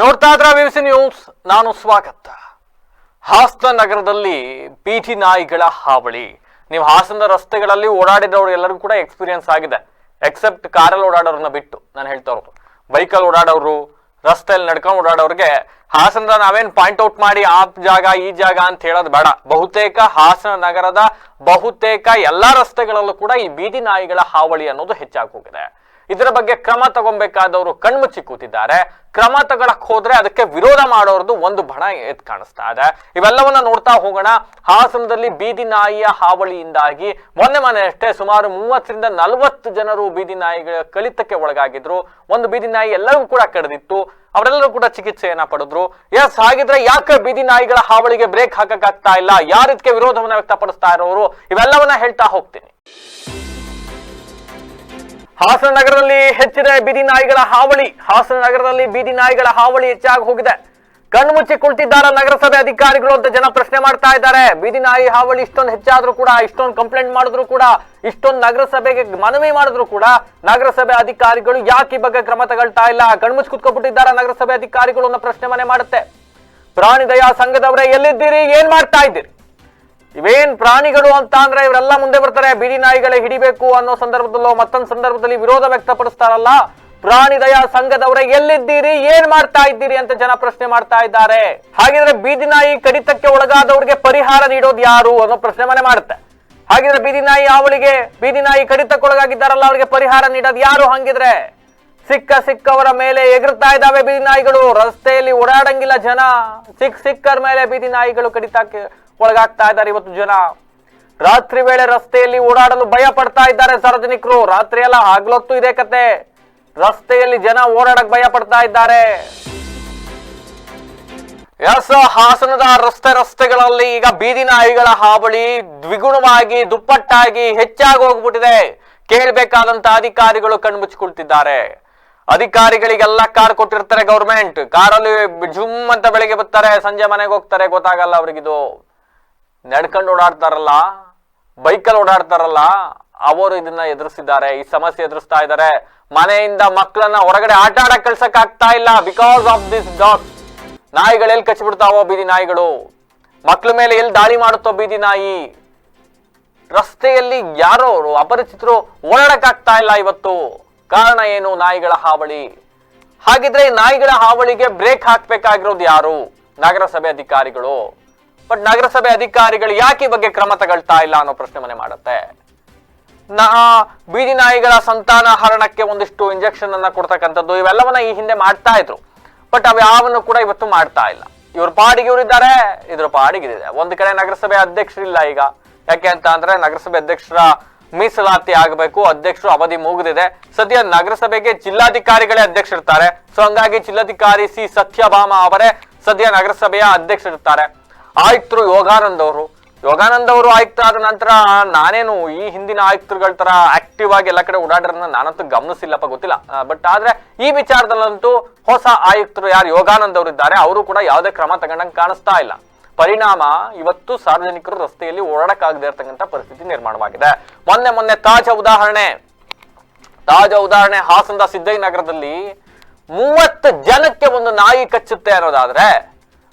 ನೋಡ್ತಾ ಇದ್ರ ವಿವಿಸಿ ನ್ಯೂಸ್. ನಾನು ಸ್ವಾಗತ. ಹಾಸನ ನಗರದಲ್ಲಿ ಬೀದಿ ನಾಯಿಗಳ ಹಾವಳಿ. ನೀವು ಹಾಸನದ ರಸ್ತೆಗಳಲ್ಲಿ ಓಡಾಡಿದವರು ಎಲ್ಲರಿಗೂ ಕೂಡ ಎಕ್ಸ್ಪೀರಿಯನ್ಸ್ ಆಗಿದೆ, ಎಕ್ಸೆಪ್ಟ್ ಕಾರಲ್ಲಿ ಓಡಾಡೋರನ್ನ ಬಿಟ್ಟು. ನಾನು ಹೇಳ್ತಾ ಇರೋದು ಬೈಕಲ್ಲಿ ಓಡಾಡೋರು, ರಸ್ತೆಯಲ್ಲಿ ನಡ್ಕೊಂಡು ಓಡಾಡೋರಿಗೆ ಹಾಸನದ ನಾವೇನ್ ಪಾಯಿಂಟ್ ಔಟ್ ಮಾಡಿ ಆ ಜಾಗ ಈ ಜಾಗ ಅಂತ ಹೇಳೋದು ಬೇಡ. ಬಹುತೇಕ ಹಾಸನ ನಗರದ ಬಹುತೇಕ ಎಲ್ಲಾ ರಸ್ತೆಗಳಲ್ಲೂ ಕೂಡ ಈ ಬೀದಿ ನಾಯಿಗಳ ಹಾವಳಿ ಅನ್ನೋದು ಹೆಚ್ಚಾಗಿ ಹೋಗಿದೆ. ಇದರ ಬಗ್ಗೆ ಕ್ರಮ ತಗೊಬೇಕಾದವರು ಕಣ್ಮುಚ್ಚಿ ಕೂತಿದ್ದಾರೆ. ಕ್ರಮ ತಗೊಳಕ್ ಹೋದ್ರೆ ಅದಕ್ಕೆ ವಿರೋಧ ಮಾಡೋರ್ದು ಒಂದು ಬಣ ಎದ್ದು ಕಾಣಿಸ್ತಾ ಇದೆ. ಇವೆಲ್ಲವನ್ನ ನೋಡ್ತಾ ಹೋಗೋಣ. ಹಾಸನದಲ್ಲಿ ಬೀದಿ ನಾಯಿಯ ಹಾವಳಿಯಿಂದಾಗಿ ಮೊನ್ನೆ ಅಷ್ಟೇ ಸುಮಾರು 30ರಿಂದ 40 ಜನರು ಬೀದಿ ನಾಯಿಗಳ ಕಳಿತಕ್ಕೆ ಒಳಗಾಗಿದ್ರು. ಒಂದು ಬೀದಿ ನಾಯಿ ಎಲ್ಲರಿಗೂ ಕೂಡ ಕಡಿದಿತ್ತು, ಅವರೆಲ್ಲರೂ ಕೂಡ ಚಿಕಿತ್ಸೆಯನ್ನ ಪಡೆದ್ರು. ಎಸ್, ಹಾಗಿದ್ರೆ ಯಾಕೆ ಬೀದಿ ನಾಯಿಗಳ ಹಾವಳಿಗೆ ಬ್ರೇಕ್ ಹಾಕಕ್ಕಾಗ್ತಾ ಇಲ್ಲ? ಯಾರಿದಕ್ಕೆ ವಿರೋಧವನ್ನ ವ್ಯಕ್ತಪಡಿಸ್ತಾ ಇರೋರು? ಇವೆಲ್ಲವನ್ನ ಹೇಳ್ತಾ ಹೋಗ್ತೀನಿ. ಹಾಸನ ನಗರದಲ್ಲಿ ಹೆಚ್ಚಿದೆ ಬೀದಿ ನಾಯಿಗಳ ಹಾವಳಿ. ಹಾಸನ ನಗರದಲ್ಲಿ ಬೀದಿ ನಾಯಿಗಳ ಹಾವಳಿ ಹೆಚ್ಚಾಗಿ ಹೋಗಿದೆ. ಕಣ್ಮುಚ್ಚಿ ಕುಳಿತಿದ್ದಾರ ನಗರಸಭೆ ಅಧಿಕಾರಿಗಳು ಅಂತ ಜನ ಪ್ರಶ್ನೆ ಮಾಡ್ತಾ ಇದ್ದಾರೆ. ಬೀದಿ ನಾಯಿ ಹಾವಳಿ ಇಷ್ಟೊಂದು ಹೆಚ್ಚಾದ್ರೂ ಕೂಡ, ಇಷ್ಟೊಂದು ಕಂಪ್ಲೇಂಟ್ ಮಾಡಿದ್ರು ಕೂಡ, ಇಷ್ಟೊಂದು ನಗರಸಭೆಗೆ ಮನವಿ ಮಾಡಿದ್ರು ಕೂಡ ನಗರಸಭೆ ಅಧಿಕಾರಿಗಳು ಯಾಕೆ ಈ ಬಗ್ಗೆ ಕ್ರಮ ತಗೊಳ್ತಾ ಇಲ್ಲ? ಕಣ್ಮುಚ್ಚಿ ಕುತ್ಕೊಬಿಟ್ಟಿದ್ದಾರ ನಗರಸಭೆ ಅಧಿಕಾರಿಗಳು ಅನ್ನೋ ಪ್ರಶ್ನೆ ಮನೆ ಮಾಡುತ್ತೆ. ಪ್ರಾಣಿ ದಯಾ ಸಂಘದವರೇ ಎಲ್ಲಿದ್ದೀರಿ? ಏನ್ ಮಾಡ್ತಾ ಇದ್ದೀರಿ? ಇವೇನ್ ಪ್ರಾಣಿಗಳು ಅಂತ ಅಂದ್ರೆ ಇವರೆಲ್ಲ ಮುಂದೆ ಬರ್ತಾರೆ. ಬೀದಿ ನಾಯಿಗಳೇ ಹಿಡಿಬೇಕು ಅನ್ನೋ ಸಂದರ್ಭದಲ್ಲೋ ಮತ್ತೊಂದು ಸಂದರ್ಭದಲ್ಲಿ ವಿರೋಧ ವ್ಯಕ್ತಪಡಿಸ್ತಾರಲ್ಲ. ಪ್ರಾಣಿ ದಯಾ ಸಂಘದವರೇ ಎಲ್ಲಿದ್ದೀರಿ? ಏನ್ ಮಾಡ್ತಾ ಇದ್ದೀರಿ ಅಂತ ಜನ ಪ್ರಶ್ನೆ ಮಾಡ್ತಾ ಇದ್ದಾರೆ. ಹಾಗಿದ್ರೆ ಬೀದಿ ನಾಯಿ ಕಡಿತಕ್ಕೆ ಒಳಗಾದವ್ರಿಗೆ ಪರಿಹಾರ ನೀಡೋದು ಯಾರು ಅನ್ನೋ ಪ್ರಶ್ನೆ ಮನೆ ಮಾಡುತ್ತೆ. ಹಾಗಿದ್ರೆ ಬೀದಿ ನಾಯಿ ಹಾವಳಿಗೆ, ಬೀದಿ ನಾಯಿ ಕಡಿತಕ್ಕೆ ಒಳಗಾಗಿದ್ದಾರಲ್ಲ ಅವ್ರಿಗೆ ಪರಿಹಾರ ನೀಡೋದು ಯಾರು? ಹಂಗಿದ್ರೆ ಸಿಕ್ಕವರ ಮೇಲೆ ಎಗರ್ತಾ ಇದ್ದಾವೆ ಬೀದಿ ನಾಯಿಗಳು. ರಸ್ತೆಯಲ್ಲಿ ಓಡಾಡಂಗಿಲ್ಲ ಜನ. ಸಿಕ್ಕರ ಮೇಲೆ ಬೀದಿ ನಾಯಿಗಳು ಕಡಿತಕ್ಕೆ ಒಳಗಾಗ್ತಾ ಇದ್ದಾರೆ. ಇವತ್ತು ಜನ ರಾತ್ರಿ ವೇಳೆ ರಸ್ತೆಯಲ್ಲಿ ಓಡಾಡಲು ಭಯ ಪಡ್ತಾ ಇದ್ದಾರೆ ಸಾರ್ವಜನಿಕರು. ರಾತ್ರಿ ಎಲ್ಲ ಹಗಲೊತ್ತು ಇದೆ ಕತೆ. ರಸ್ತೆಯಲ್ಲಿ ಜನ ಓಡಾಡಕ್ ಭಯ ಪಡ್ತಾ ಇದ್ದಾರೆ. ಎಸ್, ಹಾಸನದ ರಸ್ತೆಗಳಲ್ಲಿ ಈಗ ಬೀದಿ ನಾಯಿಗಳ ಹಾವಳಿ ದ್ವಿಗುಣವಾಗಿ, ದುಪ್ಪಟ್ಟಾಗಿ ಹೆಚ್ಚಾಗಿ ಹೋಗ್ಬಿಟ್ಟಿದೆ. ಕೇಳಬೇಕಾದಂತ ಅಧಿಕಾರಿಗಳು ಕಣ್ಮುಚ್ಚಿಕೊಳ್ತಿದ್ದಾರೆ. ಅಧಿಕಾರಿಗಳಿಗೆಲ್ಲ ಕಾರ್ ಕೊಟ್ಟಿರ್ತಾರೆ ಗೌರ್ಮೆಂಟ್. ಕಾರಲ್ಲಿ ಜುಮ್ ಅಂತ ಬೆಳಿಗ್ಗೆ ಬರ್ತಾರೆ, ಸಂಜೆ ಮನೆಗೆ ಹೋಗ್ತಾರೆ, ಗೊತ್ತಾಗಲ್ಲ ಅವ್ರಿಗಿದು. ನಡ್ಕೊಂಡು ಓಡಾಡ್ತಾರಲ್ಲ, ಬೈಕಲ್ಲಿ ಓಡಾಡ್ತಾರಲ್ಲ, ಅವರು ಇದನ್ನ ಎದುರಿಸಿದ್ದಾರೆ, ಈ ಸಮಸ್ಯೆ ಎದುರಿಸ್ತಾ ಇದ್ದಾರೆ. ಮನೆಯಿಂದ ಮಕ್ಕಳನ್ನ ಹೊರಗಡೆ ಆಟ ಆಡಕ್ ಕಳ್ಸಕ್ ಆಗ್ತಾ ಇಲ್ಲ ಬಿಕಾಸ್ ಆಫ್ ದಿಸ್ ಡಾಗ್. ನಾಯಿಗಳು ಎಲ್ಲಿ ಕಚ್ಚಿಬಿಡ್ತಾವೋ ಬೀದಿ ನಾಯಿಗಳು, ಮಕ್ಕಳ ಮೇಲೆ ಎಲ್ಲಿ ದಾಳಿ ಮಾಡುತ್ತೋ ಬೀದಿ ನಾಯಿ. ರಸ್ತೆಯಲ್ಲಿ ಯಾರೋ ಅಪರಿಚಿತರು ಓಡಾಡಕ್ ಆಗ್ತಾ ಇಲ್ಲ ಇವತ್ತು. ಕಾರಣ ಏನು? ನಾಯಿಗಳ ಹಾವಳಿ. ಹಾಗಿದ್ರೆ ಈ ನಾಯಿಗಳ ಹಾವಳಿಗೆ ಬ್ರೇಕ್ ಹಾಕ್ಬೇಕಾಗಿರೋದು ಯಾರು? ನಗರಸಭೆ ಅಧಿಕಾರಿಗಳು. ಬಟ್ ನಗರಸಭೆ ಅಧಿಕಾರಿಗಳು ಯಾಕೆ ಈ ಬಗ್ಗೆ ಕ್ರಮ ತಗೊಳ್ತಾ ಇಲ್ಲ ಅನ್ನೋ ಪ್ರಶ್ನೆ ಮನೆ ಮಾಡುತ್ತೆ. ಬೀದಿ ನಾಯಿಗಳ ಸಂತಾನ ಹರಣಕ್ಕೆ ಒಂದಿಷ್ಟು ಇಂಜೆಕ್ಷನ್ ಅನ್ನ ಕೊಡ್ತಕ್ಕಂಥದ್ದು ಇವೆಲ್ಲವನ್ನ ಈ ಹಿಂದೆ ಮಾಡ್ತಾ ಇದ್ರು. ಬಟ್ ಅವ್ಯಾವನ್ನು ಕೂಡ ಇವತ್ತು ಮಾಡ್ತಾ ಇಲ್ಲ. ಇವ್ರ ಪಾಡಿಗೆ ಇವರಿದ್ದಾರೆ, ಇದ್ರ ಪಾಡಿಗಿದೆ. ಒಂದು ಕಡೆ ನಗರಸಭೆ ಅಧ್ಯಕ್ಷರಿಲ್ಲ ಈಗ. ಯಾಕೆ ಅಂತ ಅಂದ್ರೆ ನಗರಸಭೆ ಅಧ್ಯಕ್ಷರ ಮೀಸಲಾತಿ ಆಗಬೇಕು. ಅಧ್ಯಕ್ಷರು ಅವಧಿ ಮುಗಿದಿದೆ. ಸದ್ಯ ನಗರಸಭೆಗೆ ಜಿಲ್ಲಾಧಿಕಾರಿಗಳೇ ಅಧ್ಯಕ್ಷರಿರ್ತಾರೆ. ಸೊ ಹಂಗಾಗಿ ಜಿಲ್ಲಾಧಿಕಾರಿ ಸಿ ಸತ್ಯಭಾಮ ಅವರೇ ಸದ್ಯ ನಗರಸಭೆಯ ಅಧ್ಯಕ್ಷರಿರ್ತಾರೆ. ಆಯುಕ್ತರು ಯೋಗಾನಂದ್ ಅವರು ಆಯುಕ್ತ ಆದ ನಂತರ ನಾನೇನು ಈ ಹಿಂದಿನ ಆಯುಕ್ತರುಗಳ ತರ ಆಕ್ಟಿವ್ ಆಗಿ ಎಲ್ಲ ಕಡೆ ಓಡಾಡ್ರನ್ನ ನಾನಂತೂ ಗಮನಿಸಿಲ್ಲಪ್ಪ, ಗೊತ್ತಿಲ್ಲ. ಬಟ್ ಆದ್ರೆ ಈ ವಿಚಾರದಲ್ಲಂತೂ ಹೊಸ ಆಯುಕ್ತರು ಯಾರು ಯೋಗಾನಂದ್ ಅವರು ಇದ್ದಾರೆ, ಅವರು ಕೂಡ ಯಾವುದೇ ಕ್ರಮ ತಗೊಂಡಂಗೆ ಕಾಣಿಸ್ತಾ ಇಲ್ಲ. ಪರಿಣಾಮ ಇವತ್ತು ಸಾರ್ವಜನಿಕರು ರಸ್ತೆಯಲ್ಲಿ ಓಡಾಡಕ್ಕಾಗದೇ ಇರತಕ್ಕಂಥ ಪರಿಸ್ಥಿತಿ ನಿರ್ಮಾಣವಾಗಿದೆ. ಮೊನ್ನೆ ತಾಜಾ ಉದಾಹರಣೆ ಹಾಸನದ ಸಿದ್ದಯ್ಯ ನಗರದಲ್ಲಿ 30 ಜನಕ್ಕೆ ಒಂದು ನಾಯಿ ಕಚ್ಚುತ್ತೆ ಅನ್ನೋದಾದ್ರೆ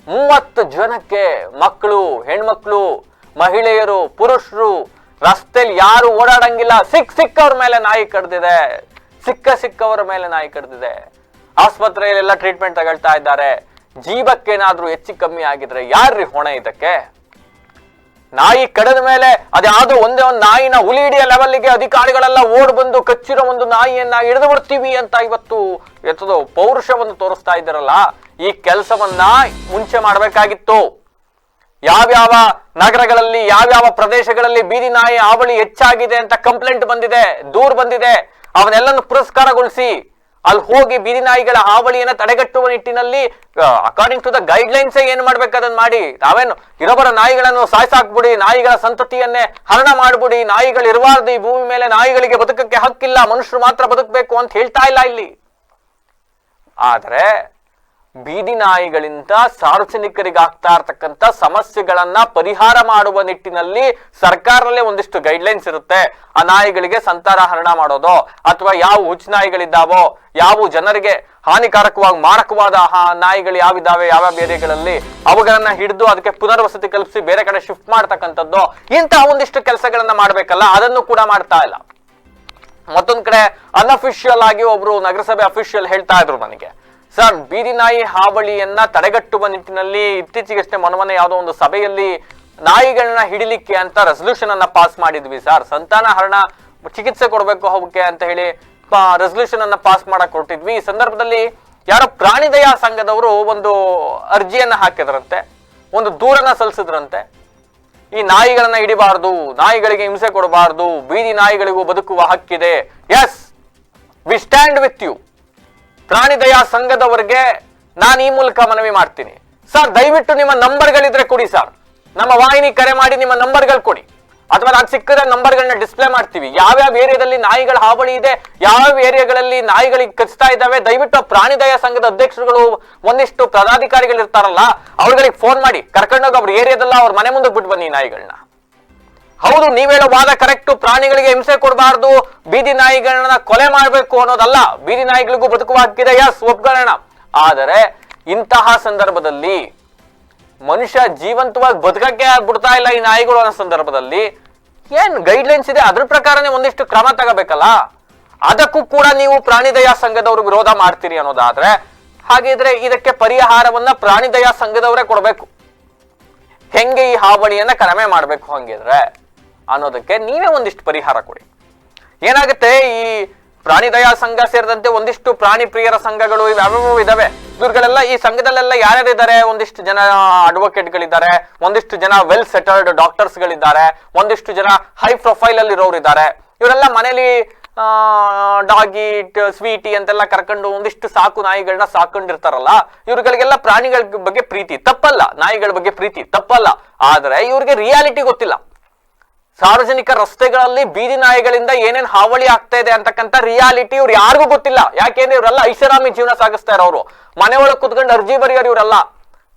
30 ಜನಕ್ಕೆ ಮಕ್ಕಳು, ಹೆಣ್ಮಕ್ಳು, ಮಹಿಳೆಯರು, ಪುರುಷರು, ರಸ್ತೆಯಲ್ಲಿ ಯಾರು ಓಡಾಡಂಗಿಲ್ಲ. ಸಿಕ್ಕವ್ರ ಮೇಲೆ ನಾಯಿ ಕಡ್ದಿದೆ. ಸಿಕ್ಕವರ ಮೇಲೆ ನಾಯಿ ಕಡ್ದಿದೆ. ಆಸ್ಪತ್ರೆಯಲ್ಲೆಲ್ಲ ಟ್ರೀಟ್ಮೆಂಟ್ ತಗೊಳ್ತಾ ಇದ್ದಾರೆ. ಜೀವಕ್ಕೇನಾದ್ರೂ ಹೆಚ್ಚು ಕಮ್ಮಿ ಆಗಿದ್ರೆ ಯಾರ್ರಿ ಹೊಣೆ ಇದಕ್ಕೆ? ನಾಯಿ ಕಡದ ಮೇಲೆ ಅದ್ಯಾವುದೋ ಒಂದೇ ಒಂದು ನಾಯಿನ ಹುಲಿ ಹಿಡಿಯೋ ಲೆವೆಲ್ಗೆ ಅಧಿಕಾರಿಗಳೆಲ್ಲ ಓಡ್ ಬಂದು ಕಚ್ಚಿರೋ ಒಂದು ನಾಯಿಯನ್ನ ಹಿಡಿದು ಬಿಡ್ತೀವಿ ಅಂತ ಇವತ್ತು ಪೌರುಷವನ್ನು ತೋರಿಸ್ತಾ ಇದ್ದಾರಲ್ಲ. ಈ ಕೆಲಸವನ್ನ ಮುಂಚೆ ಮಾಡಬೇಕಾಗಿತ್ತು. ಯಾವ್ಯಾವ ನಗರಗಳಲ್ಲಿ, ಯಾವ್ಯಾವ ಪ್ರದೇಶಗಳಲ್ಲಿ ಬೀದಿ ನಾಯಿ ಹಾವಳಿ ಹೆಚ್ಚಾಗಿದೆ ಅಂತ ಕಂಪ್ಲೇಂಟ್ ಬಂದಿದೆ, ದೂರು ಬಂದಿದೆ, ಅವನ್ನೆಲ್ಲನ್ನು ಪುರಸ್ಕಾರಗೊಳಿಸಿ ಅಲ್ಲಿ ಹೋಗಿ ಬೀದಿ ನಾಯಿಗಳ ಹಾವಳಿಯನ್ನ ತಡೆಗಟ್ಟುವ ನಿಟ್ಟಿನಲ್ಲಿ according to the guidelines ಏನ್ ಮಾಡ್ಬೇಕು ಅದನ್ನ ಮಾಡಿ. ನಾವೇನು ಇರೋಬರ ನಾಯಿಗಳನ್ನು ಸಾಯ್ಸಾಕ್ಬಿಡಿ, ನಾಯಿಗಳ ಸಂತತಿಯನ್ನೇ ಹರಣ ಮಾಡ್ಬಿಡಿ, ನಾಯಿಗಳು ಇರಬಾರ್ದು ಈ ಭೂಮಿ ಮೇಲೆ, ನಾಯಿಗಳಿಗೆ ಬದುಕಕ್ಕೆ ಹಕ್ಕಿಲ್ಲ, ಮನುಷ್ಯರು ಮಾತ್ರ ಬದುಕಬೇಕು ಅಂತ ಹೇಳ್ತಾ ಇಲ್ಲ ಇಲ್ಲಿ. ಆದ್ರೆ ಬೀದಿ ನಾಯಿಗಳಿಂದ ಸಾರ್ವಜನಿಕರಿಗೆ ಆಗ್ತಾ ಇರತಕ್ಕಂತ ಸಮಸ್ಯೆಗಳನ್ನ ಪರಿಹಾರ ಮಾಡುವ ನಿಟ್ಟಿನಲ್ಲಿ ಸರ್ಕಾರದಲ್ಲೇ ಒಂದಿಷ್ಟು ಗೈಡ್ಲೈನ್ಸ್ ಇರುತ್ತೆ. ಆ ನಾಯಿಗಳಿಗೆ ಸಂತಾನ ಹರಣ ಮಾಡೋದು, ಅಥವಾ ಯಾವ ಹುಚ್ಚು ನಾಯಿಗಳಿದ್ದಾವೋ, ಯಾವ ಜನರಿಗೆ ಹಾನಿಕಾರಕವಾಗಿ ಮಾರಕವಾದ ನಾಯಿಗಳು ಯಾವಿದಾವೆ ಯಾವ್ಯಾವ ಏರಿಯಾಗಳಲ್ಲಿ ಅವುಗಳನ್ನ ಹಿಡಿದು ಅದಕ್ಕೆ ಪುನರ್ವಸತಿ ಕಲ್ಪಿಸಿ ಬೇರೆ ಕಡೆ ಶಿಫ್ಟ್ ಮಾಡ್ತಕ್ಕಂಥದ್ದು, ಇಂತಹ ಒಂದಿಷ್ಟು ಕೆಲಸಗಳನ್ನ ಮಾಡ್ಬೇಕಲ್ಲ, ಅದನ್ನು ಕೂಡ ಮಾಡ್ತಾ ಇಲ್ಲ. ಮತ್ತೊಂದ್ ಕಡೆ ಅನ್ಅಫಿಷಿಯಲ್ ಆಗಿ ಒಬ್ರು ನಗರಸಭೆ ಅಫಿಷಿಯಲ್ ಹೇಳ್ತಾ ಇದ್ರು ನನಗೆ, ಸರ್ ಬೀದಿ ನಾಯಿ ಹಾವಳಿಯನ್ನ ತಡೆಗಟ್ಟುವ ನಿಟ್ಟಿನಲ್ಲಿ ಇತ್ತೀಚೆಗಷ್ಟೇ ಮೊನ್ನೆ ಯಾವುದೋ ಒಂದು ಸಭೆಯಲ್ಲಿ ನಾಯಿಗಳನ್ನ ಹಿಡಿಲಿಕ್ಕೆ ಅಂತ ರೆಸಲ್ಯೂಷನ್ ಅನ್ನ ಪಾಸ್ ಮಾಡಿದ್ವಿ ಸರ್, ಸಂತಾನ ಹರಣ ಚಿಕಿತ್ಸೆ ಕೊಡ್ಬೇಕು ಅವಕ್ಕೆ ಅಂತ ಹೇಳಿ ರೆಸಲ್ಯೂಷನ್ ಅನ್ನ ಪಾಸ್ ಮಾಡಕ್ ಕೊಟ್ಟಿದ್ವಿ. ಈ ಸಂದರ್ಭದಲ್ಲಿ ಯಾರೋ ಪ್ರಾಣಿ ದಯಾ ಸಂಘದವರು ಒಂದು ಅರ್ಜಿಯನ್ನ ಹಾಕಿದ್ರಂತೆ, ಒಂದು ದೂರನ್ನ ಸಲ್ಲಿಸಿದ್ರಂತೆ. ಈ ನಾಯಿಗಳನ್ನ ಹಿಡಿಬಾರ್ದು, ನಾಯಿಗಳಿಗೆ ಹಿಂಸೆ ಕೊಡಬಾರ್ದು, ಬೀದಿ ನಾಯಿಗಳಿಗೂ ಬದುಕುವ ಹಕ್ಕಿದೆ. Yes, we stand with you. ಪ್ರಾಣಿ ದಯಾ ಸಂಘದವರಿಗೆ ನಾನು ಈ ಮೂಲಕ ಮನವಿ ಮಾಡ್ತೀನಿ, ಸರ್ ದಯವಿಟ್ಟು ನಿಮ್ಮ ನಂಬರ್ಗಳಿದ್ರೆ ಕೊಡಿ ಸರ್, ನಮ್ಮ ವಾಹಿನಿ ಕರೆ ಮಾಡಿ ನಿಮ್ಮ ನಂಬರ್ಗಳು ಕೊಡಿ, ಅಥವಾ ನಾನು ಸಿಕ್ಕಿದ ನಂಬರ್ಗಳನ್ನ ಡಿಸ್ಪ್ಲೇ ಮಾಡ್ತೀವಿ. ಯಾವ್ಯಾವ ಏರಿಯಾದಲ್ಲಿ ನಾಯಿಗಳ ಹಾವಳಿ ಇದೆ, ಯಾವ್ಯಾವ ಏರಿಯಾಗಳಲ್ಲಿ ನಾಯಿಗಳಿಗೆ ಕಚ್ತಾ ಇದ್ದಾವೆ, ದಯವಿಟ್ಟು ಪ್ರಾಣಿ ದಯಾ ಸಂಘದ ಅಧ್ಯಕ್ಷರುಗಳು ಒಂದಿಷ್ಟು ಪದಾಧಿಕಾರಿಗಳು ಇರ್ತಾರಲ್ಲ ಅವ್ರಿಗೆ ಫೋನ್ ಮಾಡಿ ಕರ್ಕೊಂಡೋಗಿ ಅವ್ರ ಏರಿಯಾದಲ್ಲ ಅವ್ರ ಮನೆ ಮುಂದೆ ಬಿಟ್ಟು ಬನ್ನಿ ನಾಯಿಗಳನ್ನ. ಹೌದು, ನೀವೇಳೋ ವಾದ ಕರೆಕ್ಟ್, ಪ್ರಾಣಿಗಳಿಗೆ ಹಿಂಸೆ ಕೊಡಬಾರ್ದು, ಬೀದಿ ನಾಯಿಗಳನ್ನ ಕೊಲೆ ಮಾಡಬೇಕು ಅನ್ನೋದಲ್ಲ, ಬೀದಿ ನಾಯಿಗಳಿಗೂ ಬದುಕುವ ಹಕ್ಕಿದೆ, ಎಸ್ ಒಪ್ಕೊಳ್ಳೋಣ. ಆದರೆ ಇಂತಹ ಸಂದರ್ಭದಲ್ಲಿ ಮನುಷ್ಯ ಜೀವಂತವಾಗಿ ಬದುಕಕ್ಕೆ ಬಿಡ್ತಾ ಇಲ್ಲ ಈ ನಾಯಿಗಳು ಅನ್ನೋ ಸಂದರ್ಭದಲ್ಲಿ ಏನ್ ಗೈಡ್ಲೈನ್ಸ್ ಇದೆ ಅದ್ರ ಪ್ರಕಾರನೇ ಒಂದಿಷ್ಟು ಕ್ರಮ ತಗೋಬೇಕಲ್ಲ. ಅದಕ್ಕೂ ಕೂಡ ನೀವು ಪ್ರಾಣಿ ದಯಾ ಸಂಘದವ್ರು ವಿರೋಧ ಮಾಡ್ತೀರಿ ಅನ್ನೋದಾದ್ರೆ, ಹಾಗಿದ್ರೆ ಇದಕ್ಕೆ ಪರಿಹಾರವನ್ನ ಪ್ರಾಣಿ ದಯಾ ಸಂಘದವರೇ ಕೊಡ್ಬೇಕು. ಹೆಂಗೆ ಈ ಹಾವಳಿಯನ್ನ ಕಡಿಮೆ ಮಾಡ್ಬೇಕು ಹಂಗಿದ್ರೆ ಅನ್ನೋದಕ್ಕೆ ನೀವೇ ಒಂದಿಷ್ಟು ಪರಿಹಾರ ಕೊಡಿ. ಏನಾಗುತ್ತೆ, ಈ ಪ್ರಾಣಿ ದಯಾ ಸಂಘ ಸೇರಿದಂತೆ ಒಂದಿಷ್ಟು ಪ್ರಾಣಿ ಪ್ರಿಯರ ಸಂಘಗಳು ಇವ್ಯಾವ್ಯಾವ ಇದಾವೆ, ಇವ್ರುಗಳೆಲ್ಲ ಈ ಸಂಘದಲ್ಲೆಲ್ಲ ಯಾರ್ಯಾರಿದ್ದಾರೆ, ಒಂದಿಷ್ಟು ಜನ ಅಡ್ವೊಕೇಟ್ಗಳಿದ್ದಾರೆ, ಒಂದಿಷ್ಟು ಜನ ವೆಲ್ ಸೆಟಲ್ಡ್ ಡಾಕ್ಟರ್ಸ್ಗಳಿದ್ದಾರೆ, ಒಂದಿಷ್ಟು ಜನ ಹೈ ಪ್ರೊಫೈಲ್ ಅಲ್ಲಿ ಇರೋರು ಇದ್ದಾರೆ. ಇವರೆಲ್ಲ ಮನೇಲಿ ಡಾಗಿ ಸ್ವೀಟಿ ಅಂತೆಲ್ಲ ಕರ್ಕೊಂಡು ಒಂದಿಷ್ಟು ಸಾಕು ನಾಯಿಗಳನ್ನ ಸಾಕೊಂಡಿರ್ತಾರಲ್ಲ, ಇವ್ರುಗಳಿಗೆಲ್ಲ ಪ್ರಾಣಿಗಳ ಬಗ್ಗೆ ಪ್ರೀತಿ ತಪ್ಪಲ್ಲ, ನಾಯಿಗಳ ಬಗ್ಗೆ ಪ್ರೀತಿ ತಪ್ಪಲ್ಲ. ಆದ್ರೆ ಇವ್ರಿಗೆ ರಿಯಾಲಿಟಿ ಗೊತ್ತಿಲ್ಲ. ಸಾರ್ವಜನಿಕ ರಸ್ತೆಗಳಲ್ಲಿ ಬೀದಿ ನಾಯಿಗಳಿಂದ ಏನೇನ್ ಹಾವಳಿ ಆಗ್ತಾ ಇದೆ ಅಂತಕ್ಕಂಥ ರಿಯಾಲಿಟಿ ಇವ್ರು ಯಾರಿಗೂ ಗೊತ್ತಿಲ್ಲ. ಯಾಕೆಂದ್ರೆ ಇವರೆಲ್ಲ ಐಷಾರಾಮಿ ಜೀವನ ಸಾಗಿಸ್ತಾ ಇರೋರು, ಮನೆ ಒಳಗೆ ಕುತ್ಕೊಂಡು ಅರ್ಜಿ ಬರೆಯೋರು ಇವರೆಲ್ಲ,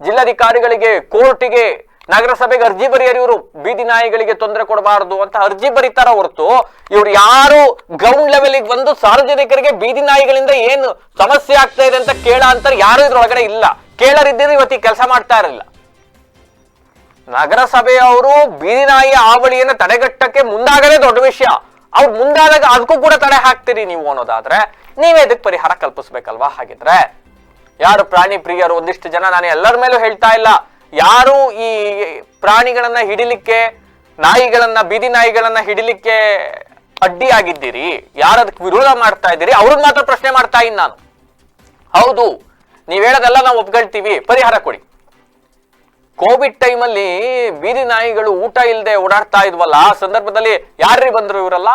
ಜಿಲ್ಲಾಧಿಕಾರಿಗಳಿಗೆ, ಕೋರ್ಟಿಗೆ, ನಗರಸಭೆಗೆ ಅರ್ಜಿ ಬರೆಯೋರು ಇವರು, ಬೀದಿ ನಾಯಿಗಳಿಗೆ ತೊಂದರೆ ಕೊಡಬಾರದು ಅಂತ ಅರ್ಜಿ ಬರೀತಾರ ಹೊರತು ಇವ್ರು ಯಾರು ಗ್ರೌಂಡ್ ಲೆವೆಲ್ಗೆ ಬಂದು ಸಾರ್ವಜನಿಕರಿಗೆ ಬೀದಿ ನಾಯಿಗಳಿಂದ ಏನು ಸಮಸ್ಯೆ ಆಗ್ತಾ ಇದೆ ಅಂತ ಕೇಳ ಅಂತ ಯಾರು ಇದ್ರೊಳಗಡೆ ಇಲ್ಲ. ಕೇಳರಿದ್ದರೆ ಇವತ್ತಿಗೆ ಕೆಲಸ ಮಾಡ್ತಾ ಇರಲಿಲ್ಲ. ನಗರಸಭೆಯವರು ಬೀದಿ ನಾಯಿ ಹಾವಳಿಯನ್ನು ತಡೆಗಟ್ಟಕ್ಕೆ ಮುಂದಾಗಲೇ ದೊಡ್ಡ ವಿಷಯ. ಅವ್ರು ಮುಂದಾದಾಗ ಅದಕ್ಕೂ ಕೂಡ ತಡೆ ಹಾಕ್ತೀರಿ ನೀವು ಅನ್ನೋದಾದ್ರೆ ನೀವೇ ಇದಕ್ಕೆ ಪರಿಹಾರ ಕಲ್ಪಿಸ್ಬೇಕಲ್ವಾ. ಹಾಗಿದ್ರೆ ಯಾರು ಪ್ರಾಣಿ ಪ್ರಿಯರು, ಒಂದಿಷ್ಟು ಜನ, ನಾನು ಎಲ್ಲರ ಮೇಲೂ ಹೇಳ್ತಾ ಇಲ್ಲ, ಯಾರು ಈ ಪ್ರಾಣಿಗಳನ್ನ ಹಿಡಿಲಿಕ್ಕೆ, ನಾಯಿಗಳನ್ನ, ಬೀದಿ ನಾಯಿಗಳನ್ನ ಹಿಡಿಲಿಕ್ಕೆ ಅಡ್ಡಿ ಆಗಿದ್ದೀರಿ, ಯಾರು ಅದಕ್ಕೆ ವಿರೋಧ ಮಾಡ್ತಾ ಇದ್ದೀರಿ, ಅವ್ರನ್ನ ಮಾತ್ರ ಪ್ರಶ್ನೆ ಮಾಡ್ತಾ ಇದ್ದೀನಿ ನಾನು. ಹೌದು, ನೀವ್ ಹೇಳೋದೆಲ್ಲ ನಾವು ಒಪ್ಕೊಳ್ತೀವಿ, ಪರಿಹಾರ ಕೊಡಿ. ಕೋವಿಡ್ ಟೈಮಲ್ಲಿ ಬೀದಿ ನಾಯಿಗಳು ಊಟ ಇಲ್ಲದೆ ಓಡಾಡ್ತಾ ಇದ್ವಲ್ಲ, ಆ ಸಂದರ್ಭದಲ್ಲಿ ಯಾರ್ರಿ ಬಂದ್ರು ಇವರೆಲ್ಲ?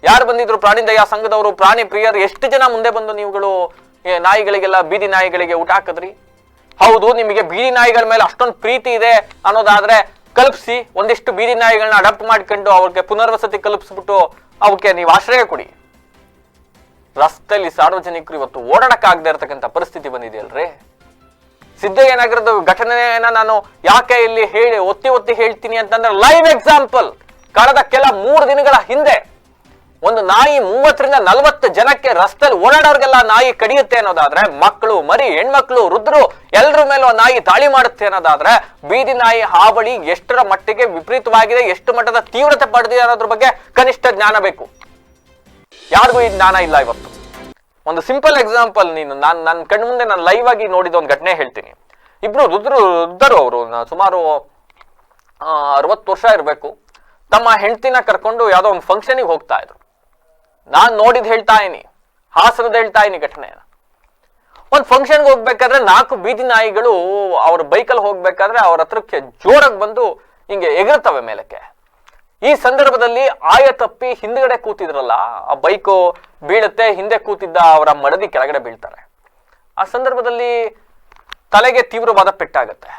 ಯಾರು ಬಂದಿದ್ರು? ಪ್ರಾಣಿ ದಯಾ ಸಂಘದವರು, ಪ್ರಾಣಿ ಪ್ರಿಯರು ಎಷ್ಟು ಜನ ಮುಂದೆ ಬಂದು ನೀವುಗಳು ನಾಯಿಗಳಿಗೆಲ್ಲ, ಬೀದಿ ನಾಯಿಗಳಿಗೆ ಊಟ ಹಾಕಿದ್ರಿ? ಹೌದು, ನಿಮಗೆ ಬೀದಿ ನಾಯಿಗಳ ಮೇಲೆ ಅಷ್ಟೊಂದು ಪ್ರೀತಿ ಇದೆ ಅನ್ನೋದಾದ್ರೆ ಕಲ್ಪಿಸಿ, ಒಂದಿಷ್ಟು ಬೀದಿ ನಾಯಿಗಳನ್ನ ಅಡಾಪ್ಟ್ ಮಾಡ್ಕೊಂಡು ಅವ್ರಿಗೆ ಪುನರ್ವಸತಿ ಕಲ್ಪಿಸ್ಬಿಟ್ಟು ಅವಕ್ಕೆ ನೀವು ಆಶ್ರಯ ಕೊಡಿ. ರಸ್ತೆಯಲ್ಲಿ ಸಾರ್ವಜನಿಕರು ಇವತ್ತು ಓಡಾಡಕ್ಕಾಗದೆ ಇರತಕ್ಕಂಥ ಪರಿಸ್ಥಿತಿ ಬಂದಿದೆಯಲ್ರಿ. ಸಿದ್ದಯ್ಯ ನಗರದ ಘಟನೆಯನ್ನ ನಾನು ಯಾಕೆ ಇಲ್ಲಿ ಒತ್ತಿ ಹೇಳ್ತೀನಿ ಅಂತಂದ್ರೆ, ಲೈವ್ ಎಕ್ಸಾಂಪಲ್. ಕಳೆದ ಕೆಲ 3 ದಿನಗಳ ಹಿಂದೆ ಒಂದು ನಾಯಿ 30ರಿಂದ 40 ಜನಕ್ಕೆ ರಸ್ತೆಯಲ್ಲಿ ಓಡಾಡೋರ್ಗೆಲ್ಲ ನಾಯಿ ಕಡಿಯುತ್ತೆ ಅನ್ನೋದಾದ್ರೆ, ಮಕ್ಕಳು, ಮರಿ, ಹೆಣ್ಮಕ್ಳು, ವೃದ್ಧರು ಎಲ್ಲರ ಮೇಲೂ ನಾಯಿ ದಾಳಿ ಮಾಡುತ್ತೆ ಅನ್ನೋದಾದ್ರೆ, ಬೀದಿ ನಾಯಿ ಹಾವಳಿ ಎಷ್ಟರ ಮಟ್ಟಿಗೆ ವಿಪರೀತವಾಗಿದೆ, ಎಷ್ಟು ಮಟ್ಟದ ತೀವ್ರತೆ ಪಡೆದಿದೆ ಅನ್ನೋದ್ರ ಬಗ್ಗೆ ಕನಿಷ್ಠ ಜ್ಞಾನ ಬೇಕು. ಯಾರಿಗೂ ಈ ಜ್ಞಾನ ಇಲ್ಲ ಇವತ್ತು. ಒಂದು ಸಿಂಪಲ್ ಎಕ್ಸಾಂಪಲ್, ನನ್ನ ಕಣ್ಣು ಮುಂದೆ ನಾನು ಲೈವ್ ಆಗಿ ನೋಡಿದ ಒಂದು ಘಟನೆ ಹೇಳ್ತೀನಿ. ಇಬ್ರು ವೃದ್ಧರು, ಅವರು ಸುಮಾರು 60 ವರ್ಷ ಇರಬೇಕು, ತಮ್ಮ ಹೆಂಡತಿನ ಕರ್ಕೊಂಡು ಯಾವುದೋ ಒಂದು ಫಂಕ್ಷನಿಗೆ ಹೋಗ್ತಾ ಇದ್ರು. ನಾನು ನೋಡಿದ್ ಹೇಳ್ತಾ ಇದೀನಿ, ಹಾಸನದ ಹೇಳ್ತಾ ಇದೀನಿ ಘಟನೆನ. ಒಂದು ಫಂಕ್ಷನ್ಗೆ ಹೋಗ್ಬೇಕಾದ್ರೆ 4 ಬೀದಿ ನಾಯಿಗಳು ಅವ್ರ ಬೈಕಲ್ಲಿ ಹೋಗ್ಬೇಕಾದ್ರೆ ಅವ್ರ ಹತ್ರಕ್ಕೆ ಜೋರಾಗಿ ಬಂದು ಹಿಂಗೆ ಎಗರ್ತವೆ ಮೇಲಕ್ಕೆ. ಈ ಸಂದರ್ಭದಲ್ಲಿ ಆಯ ತಪ್ಪಿ ಹಿಂದ್ಗಡೆ ಕೂತಿದ್ರಲ್ಲ, ಆ ಬೈಕು ಬೀಳುತ್ತೆ, ಹಿಂದೆ ಕೂತಿದ್ದ ಅವರ ಮಡದಿ ಕೆಳಗಡೆ ಬೀಳ್ತಾರೆ. ಆ ಸಂದರ್ಭದಲ್ಲಿ ತಲೆಗೆ ತೀವ್ರವಾದ ಪೆಟ್ಟಾಗತ್ತೆ.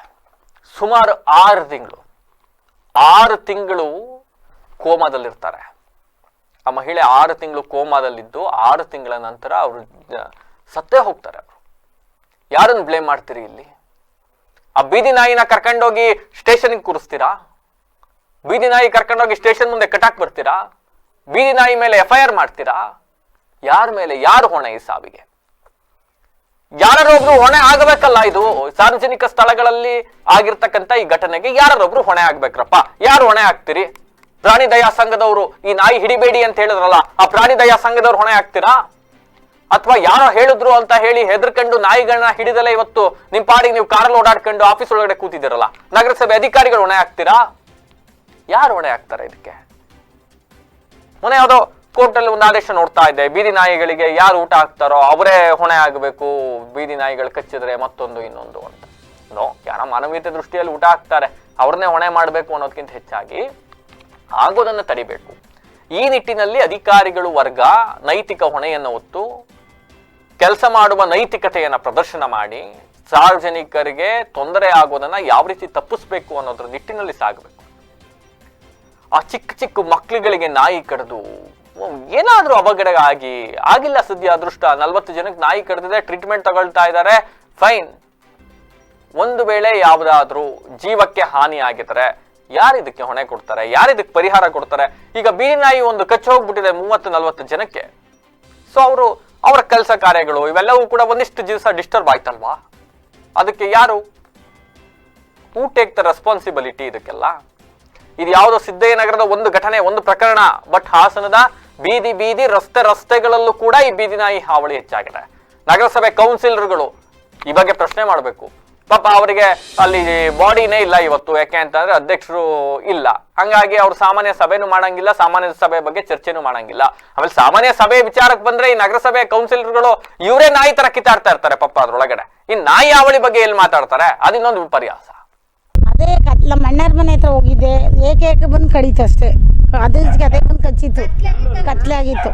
ಸುಮಾರು 6 ತಿಂಗಳು ಕೋಮಾದಲ್ಲಿರ್ತಾರೆ. ಆ ಮಹಿಳೆ 6 ತಿಂಗಳು ಕೋಮಾದಲ್ಲಿದ್ದು 6 ತಿಂಗಳ ನಂತರ ಅವರು ಸತ್ತೇ ಹೋಗ್ತಾರೆ. ಅವರು ಯಾರನ್ನು ಬ್ಲೇಮ್ ಮಾಡ್ತೀರಿ ಇಲ್ಲಿ? ಆ ಬೀದಿ ನಾಯಿನ ಕರ್ಕೊಂಡೋಗಿ ಸ್ಟೇಷನ್ಗೆ ಕೂರಿಸ್ತೀರಾ? ಬೀದಿ ನಾಯಿ ಕರ್ಕೊಂಡೋಗಿ ಸ್ಟೇಷನ್ ಮುಂದೆ ಕಟ್ಟಾಕ್ ಬರ್ತೀರಾ? ಬೀದಿ ನಾಯಿ ಮೇಲೆ FIR ಮಾಡ್ತೀರಾ? ಯಾರ ಮೇಲೆ, ಯಾರು ಹೊಣೆ ಈ ಸಾವಿಗೆ? ಯಾರೊಬ್ರು ಹೊಣೆ ಆಗಬೇಕಲ್ಲ. ಇದು ಸಾರ್ವಜನಿಕ ಸ್ಥಳಗಳಲ್ಲಿ ಆಗಿರ್ತಕ್ಕಂಥ ಈ ಘಟನೆಗೆ ಯಾರೊಬ್ರು ಹೊಣೆ ಆಗ್ಬೇಕ್ರಪ್ಪ. ಯಾರು ಹೊಣೆ ಆಗ್ತೀರಿ? ಪ್ರಾಣಿ ದಯಾ ಸಂಘದವರು ಈ ನಾಯಿ ಹಿಡಿಬೇಡಿ ಅಂತ ಹೇಳಿದ್ರಲ್ಲ, ಆ ಪ್ರಾಣಿ ದಯಾ ಸಂಘದವ್ರು ಹೊಣೆ ಆಗ್ತೀರಾ? ಅಥವಾ ಯಾರೋ ಹೇಳಿದ್ರು ಅಂತ ಹೇಳಿ ಹೆದರ್ಕೊಂಡು ನಾಯಿಗಳನ್ನ ಹಿಡಿದಲ್ಲ ಇವತ್ತು ನಿಮ್ ಪಾಡಿಗೆ ನೀವು ಕಾರಲ್ಲಿ ಓಡಾಡ್ಕೊಂಡು ಆಫೀಸ್ ಒಳಗಡೆ ಕೂತಿದ್ದೀರಲ್ಲ, ನಗರಸಭೆ ಅಧಿಕಾರಿಗಳು ಹೊಣೆ ಆಗ್ತೀರಾ? ಯಾರು ಹೊಣೆ ಆಗ್ತಾರೆ ಇದಕ್ಕೆ? ಮೊನ್ನೆ ಯಾವುದೋ ಕೋರ್ಟ್ ಅಲ್ಲಿ ಒಂದು ಆದೇಶ ನೋಡ್ತಾ ಇದ್ದೆ, ಬೀದಿ ನಾಯಿಗಳಿಗೆ ಯಾರು ಊಟ ಹಾಕ್ತಾರೋ ಅವರೇ ಹೊಣೆ ಆಗಬೇಕು, ಬೀದಿ ನಾಯಿಗಳು ಕಚ್ಚಿದ್ರೆ ಮತ್ತೊಂದು ಇನ್ನೊಂದು ಅಂತ. ನೋ, ಯಾರ ಮಾನವೀಯತೆ ದೃಷ್ಟಿಯಲ್ಲಿ ಊಟ ಹಾಕ್ತಾರೆ, ಅವ್ರನ್ನೇ ಹೊಣೆ ಮಾಡಬೇಕು ಅನ್ನೋದಕ್ಕಿಂತ ಹೆಚ್ಚಾಗಿ ಆಗೋದನ್ನು ತಡಿಬೇಕು. ಈ ನಿಟ್ಟಿನಲ್ಲಿ ಅಧಿಕಾರಿಗಳು ವರ್ಗ ನೈತಿಕ ಹೊಣೆಯನ್ನು ಹೊತ್ತು ಕೆಲಸ ಮಾಡುವ ನೈತಿಕತೆಯನ್ನ ಪ್ರದರ್ಶನ ಮಾಡಿ ಸಾರ್ವಜನಿಕರಿಗೆ ತೊಂದರೆ ಆಗೋದನ್ನ ಯಾವ ರೀತಿ ತಪ್ಪಿಸ್ಬೇಕು ಅನ್ನೋದ್ರ ನಿಟ್ಟಿನಲ್ಲಿ ಸಾಗಬೇಕು. ಆ ಚಿಕ್ಕ ಚಿಕ್ಕ ಮಕ್ಕಳುಗಳಿಗೆ ನಾಯಿ ಕಡಿದು ಏನಾದ್ರೂ ಅವಘಡ ಆಗಿಲ್ಲ, ಸದ್ಯ ಅದೃಷ್ಟ 40 ಜನಕ್ಕೆ ನಾಯಿ ಕಡಿದಿದೆ, ಟ್ರೀಟ್ಮೆಂಟ್ ತಗೊಳ್ತಾ ಇದ್ದಾರೆ, ಫೈನ್. ಒಂದು ವೇಳೆ ಯಾವುದಾದ್ರೂ ಜೀವಕ್ಕೆ ಹಾನಿ ಆಗಿದ್ರೆ ಯಾರಿದಕ್ಕೆ ಹೊಣೆ ಕೊಡ್ತಾರೆ? ಯಾರಿದಕ್ಕೆ ಪರಿಹಾರ ಕೊಡ್ತಾರೆ? ಈಗ ಬೀದಿ ನಾಯಿ ಒಂದು ಕಚ್ಚಿ ಹೋಗ್ಬಿಟ್ಟಿದೆ 30-40 ಜನಕ್ಕೆ. ಸೊ ಅವರ ಕೆಲಸ ಕಾರ್ಯಗಳು ಇವೆಲ್ಲವೂ ಕೂಡ ಒಂದಿಷ್ಟು ದಿವಸ ಡಿಸ್ಟರ್ಬ್ ಆಯ್ತಲ್ವಾ? ಅದಕ್ಕೆ ಯಾರು ಹೂ ಟೇಕ್ ದ ರೆಸ್ಪಾನ್ಸಿಬಿಲಿಟಿ? ಇದಕ್ಕೆಲ್ಲ ಇದು ಯಾವುದೋ ಸಿದ್ದಯ್ಯನಗರದ ಒಂದು ಘಟನೆ, ಒಂದು ಪ್ರಕರಣ, ಬಟ್ ಹಾಸನದ ಬೀದಿ ರಸ್ತೆಗಳಲ್ಲೂ ಕೂಡ ಈ ಬೀದಿ ನಾಯಿ ಹಾವಳಿ ಹೆಚ್ಚಾಗಿದೆ. ನಗರಸಭೆ ಕೌನ್ಸಿಲರ್ಗಳು ಈ ಬಗ್ಗೆ ಪ್ರಶ್ನೆ ಮಾಡಬೇಕು. ಪಾಪ ಅವರಿಗೆ ಅಲ್ಲಿ ಬಾಡಿನೇ ಇಲ್ಲ ಇವತ್ತು, ಯಾಕೆ ಅಂತಂದ್ರೆ ಅಧ್ಯಕ್ಷರು ಇಲ್ಲ, ಹಂಗಾಗಿ ಅವ್ರು ಸಾಮಾನ್ಯ ಸಭೆನೂ ಮಾಡಂಗಿಲ್ಲ, ಸಾಮಾನ್ಯ ಸಭೆ ಬಗ್ಗೆ ಚರ್ಚೆನೂ ಮಾಡಂಗಿಲ್ಲ. ಆಮೇಲೆ ಸಾಮಾನ್ಯ ಸಭೆ ವಿಚಾರಕ್ಕೆ ಬಂದ್ರೆ ಈ ನಗರಸಭೆ ಕೌನ್ಸಿಲರ್ಗಳು ಇವರೇ ನಾಯಿ ತರ ಕಿತ್ತಾಡ್ತಾ ಇರ್ತಾರೆ ಪಾಪ ಅದ್ರೊಳಗಡೆ. ಈ ನಾಯಿ ಹಾವಳಿ ಬಗ್ಗೆ ಎಲ್ಲಿ ಮಾತಾಡ್ತಾರೆ? ಅದಿನ್ನೊಂದು ವಿಪರ್ಯಾಸ. ಅದೇ ನಮ್ಮ ಅಣ್ಣರ ಮನೆ ಹತ್ರ ಹೋಗಿದ್ದೆ, ಏಕೆ ಬಂದು ಕಡಿತು ಅಷ್ಟೇ, ಅದೇ ಬಂದು ಕಚ್ಚಿತ್ತು, ಕತ್ಲೆ ಆಗಿತ್ತು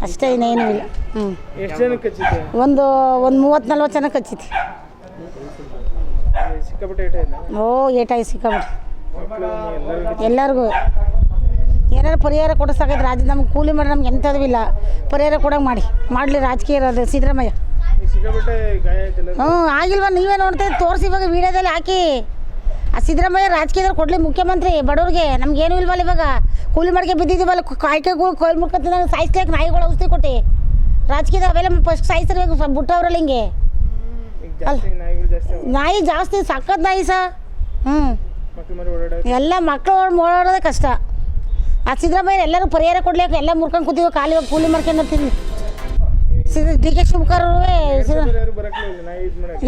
ಅಷ್ಟೇ, ಇನ್ನೇನು ಇಲ್ಲ. ಒಂದು 30-40 ಜನ ಕಚ್ಚಿತ್ತು. ಓ ಏಟಾಯಿ ಸಿಕ್ಕಾಬಿಟ್ಟು ಎಲ್ಲರಿಗೂ ಏನಾರು ಪರಿಹಾರ ಕೊಡಿಸಾಕೈತೆ ರಾಜ್ಯ. ನಮ್ಗೆ ಕೂಲಿ ಮಾಡಿ ನಮ್ಗೆ ಎಂಥದ್ದು ಇಲ್ಲ, ಪರಿಹಾರ ಕೊಡೋಂಗೆ ಮಾಡಲಿ ರಾಜಕೀಯ ಇರೋದು ಸಿದ್ದರಾಮಯ್ಯ. ಆಗಿಲ್ವ? ನೀವೇ ನೋಡ್ತಾ ತೋರಿಸಿ ಇವಾಗ ವಿಡಿಯೋದಲ್ಲಿ ಹಾಕಿ. ಆ ಸಿದ್ದರಾಮಯ್ಯ ರಾಜಕೀಯದಲ್ಲಿ ಕೊಡಲಿ, ಮುಖ್ಯಮಂತ್ರಿ ಬಡವ್ರಿಗೆ, ನಮ್ಗೇನು ಇಲ್ವಲ್ಲ. ಇವಾಗ ಕೂಲಿ ಮಾಡಿಕೆ ಬಿದ್ದಿದ್ದೀವಲ್ಲ, ಕಾಯ್ಕೆಗಳು ಕೊಯ್ಲು ಮುಡ್ಕೊತ ಸಾಯಿಸ್ಲಿಕ್ಕೆ ನಾಯಿಗಳು ಔಷಧಿ ಕೊಟ್ಟು ರಾಜಕೀಯದ ಅವೆಲ್ಲ ಫಸ್ಟ್ ಸಾಯಿಸ್ತಿರ್ಬೇಕು ಬಿಟ್ಟವ್ರಲ್ಲ ಹಿಂಗೆ. ನಾಯಿ ಜಾಸ್ತಿ, ಸಖತ್ ನಾಯಿ ಸಹ. ಎಲ್ಲ ಮಕ್ಕಳು ಓಡಾಡೋದೇ ಕಷ್ಟ. ಆ ಸಿದ್ದರಾಮಯ್ಯ ಎಲ್ಲರೂ ಪರಿಹಾರ ಕೊಡ್ಲಿಕ್ಕೆ ಎಲ್ಲ ಮುರ್ಕೊಂಡು ಕೂತೀವಿ, ಖಾಲಿ ಕೂಲಿ ಮಾಡ್ಕೊಂಡು DK ಶಿವಕುಮಾರ್